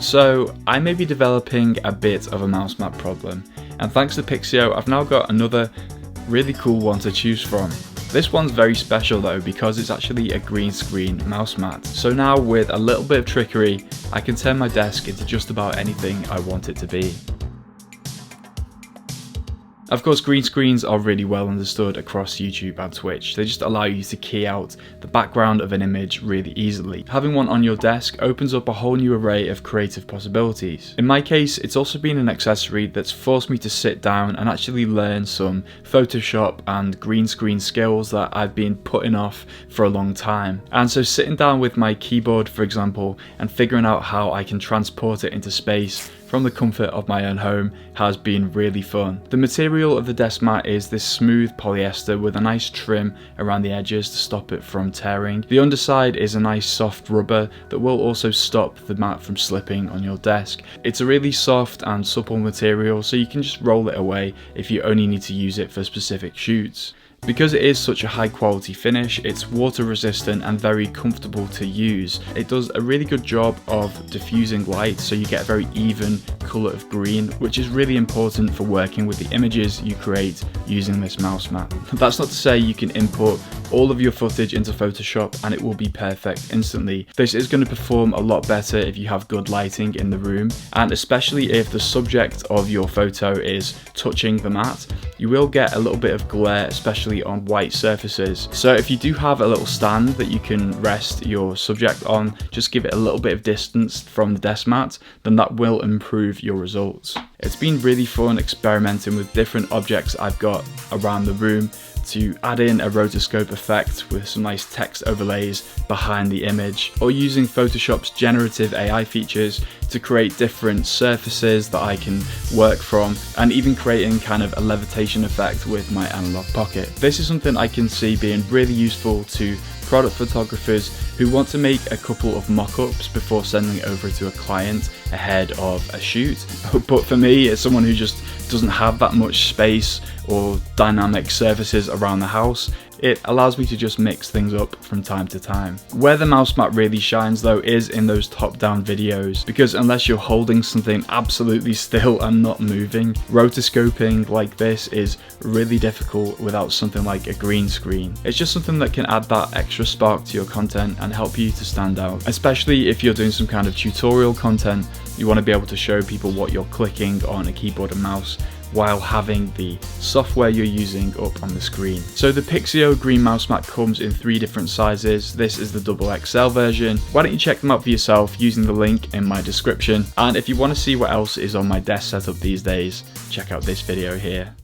So I may be developing a bit of a mouse mat problem, and thanks to Pixio I've now got another really cool one to choose from. This one's very special though because it's actually a green screen mouse mat. So now with a little bit of trickery I can turn my desk into just about anything I want it to be. Of course, green screens are really well understood across YouTube and Twitch. They just allow you to key out the background of an image really easily. Having one on your desk opens up a whole new array of creative possibilities. In my case, it's also been an accessory that's forced me to sit down and actually learn some Photoshop and green screen skills that I've been putting off for a long time. And so sitting down with my keyboard, for example, and figuring out how I can transport it into space from the comfort of my own home has been really fun. The material of the desk mat is this smooth polyester with a nice trim around the edges to stop it from tearing. The underside is a nice soft rubber that will also stop the mat from slipping on your desk. It's a really soft and supple material, so you can just roll it away if you only need to use it for specific shoots. Because it is such a high quality finish, it's water resistant and very comfortable to use. It does a really good job of diffusing light, so you get a very even colour of green, which is really important for working with the images you create using this mouse mat. That's not to say you can import all of your footage into Photoshop and it will be perfect instantly. This is going to perform a lot better if you have good lighting in the room, and especially if the subject of your photo is touching the mat. You will get a little bit of glare, especially on white surfaces. So if you do have a little stand that you can rest your subject on, just give it a little bit of distance from the desk mat, then that will improve your results. It's been really fun experimenting with different objects I've got around the room to add in a rotoscope effect with some nice text overlays behind the image, or using Photoshop's generative AI features to create different surfaces that I can work from, and even creating kind of a levitation effect with my analog pocket. This is something I can see being really useful to product photographers who want to make a couple of mock-ups before sending it over to a client ahead of a shoot. But for me, as someone who just doesn't have that much space or dynamic surfaces around the house, it allows me to just mix things up from time to time. Where the mouse mat really shines though is in those top-down videos, because unless you're holding something absolutely still and not moving, rotoscoping like this is really difficult without something like a green screen. It's just something that can add that extra spark to your content and help you to stand out, especially if you're doing some kind of tutorial content. You want to be able to show people what you're clicking on a keyboard and mouse while having the software you're using up on the screen. So the Pixio green mouse mat comes in 3 different sizes. This is the XXL version. Why don't you check them out for yourself using the link in my description. And if you want to see what else is on my desk setup these days, check out this video here.